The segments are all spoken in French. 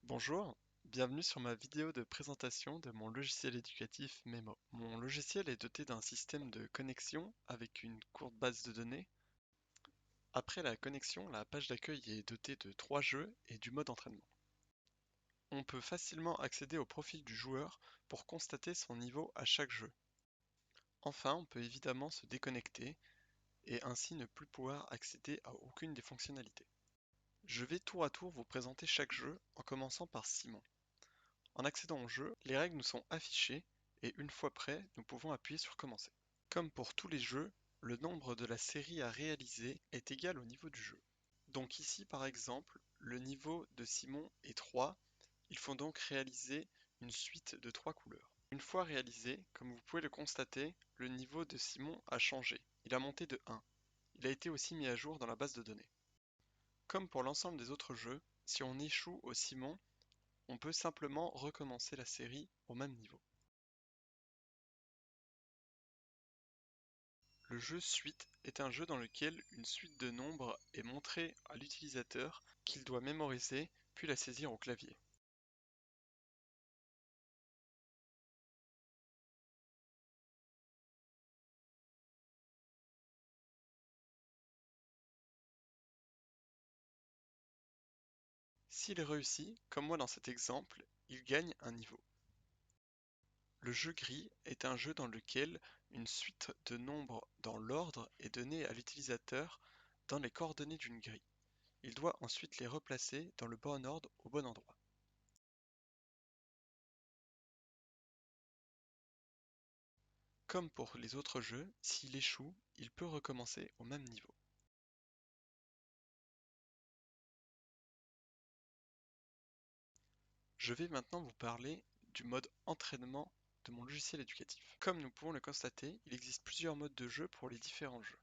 Bonjour, bienvenue sur ma vidéo de présentation de mon logiciel éducatif Memo. Mon logiciel est doté d'un système de connexion avec une courte base de données. Après la connexion, la page d'accueil est dotée de 3 jeux et du mode entraînement. On peut facilement accéder au profil du joueur pour constater son niveau à chaque jeu. Enfin, on peut évidemment se déconnecter et ainsi ne plus pouvoir accéder à aucune des fonctionnalités. Je vais tour à tour vous présenter chaque jeu en commençant par Simon. En accédant au jeu, les règles nous sont affichées et une fois prêt, nous pouvons appuyer sur commencer. Comme pour tous les jeux, le nombre de la série à réaliser est égal au niveau du jeu. Donc ici par exemple, le niveau de Simon est 3, il faut donc réaliser une suite de 3 couleurs. Une fois réalisé, comme vous pouvez le constater, le niveau de Simon a changé, il a monté de 1. Il a été aussi mis à jour dans la base de données. Comme pour l'ensemble des autres jeux, si on échoue au Simon, on peut simplement recommencer la série au même niveau. Le jeu Suite est un jeu dans lequel une suite de nombres est montrée à l'utilisateur qu'il doit mémoriser puis la saisir au clavier. S'il réussit, comme moi dans cet exemple, il gagne un niveau. Le jeu Gris est un jeu dans lequel une suite de nombres dans l'ordre est donnée à l'utilisateur dans les coordonnées d'une grille. Il doit ensuite les replacer dans le bon ordre au bon endroit. Comme pour les autres jeux, s'il échoue, il peut recommencer au même niveau. Je vais maintenant vous parler du mode entraînement de mon logiciel éducatif. Comme nous pouvons le constater, il existe plusieurs modes de jeu pour les différents jeux.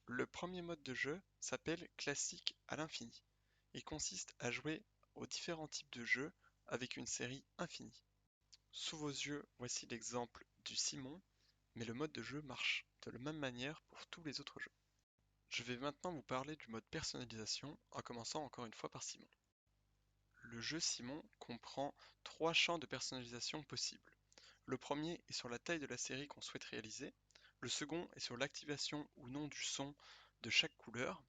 Le premier mode de jeu s'appelle classique à l'infini. Il consiste à jouer aux différents types de jeux avec une série infinie. Sous vos yeux, voici l'exemple du Simon, mais le mode de jeu marche de la même manière pour tous les autres jeux. Je vais maintenant vous parler du mode personnalisation en commençant encore une fois par Simon. Le jeu Simon comprend 3 champs de personnalisation possibles. Le premier est sur la taille de la série qu'on souhaite réaliser, le second est sur l'activation ou non du son de chaque couleur,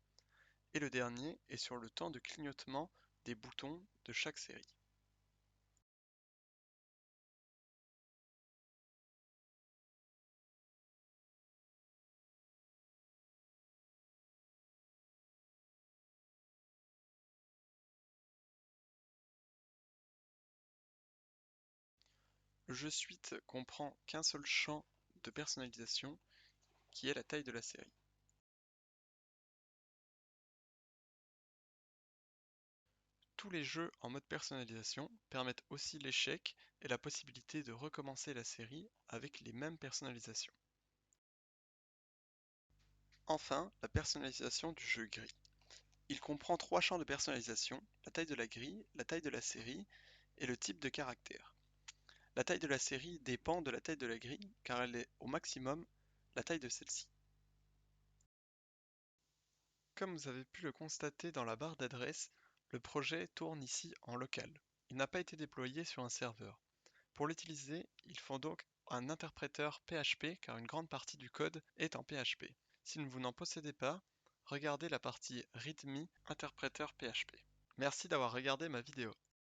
et le dernier est sur le temps de clignotement des boutons de chaque série. Le jeu Suite comprend qu'un seul champ de personnalisation qui est la taille de la série. Tous les jeux en mode personnalisation permettent aussi l'échec et la possibilité de recommencer la série avec les mêmes personnalisations. Enfin, la personnalisation du jeu Gris. Il comprend 3 champs de personnalisation, la taille de la grille, la taille de la série et le type de caractère. La taille de la série dépend de la taille de la grille car elle est au maximum la taille de celle-ci. Comme vous avez pu le constater dans la barre d'adresse, le projet tourne ici en local. Il n'a pas été déployé sur un serveur. Pour l'utiliser, il faut donc un interpréteur PHP car une grande partie du code est en PHP. Si vous n'en possédez pas, regardez la partie README interpréteur PHP. Merci d'avoir regardé ma vidéo.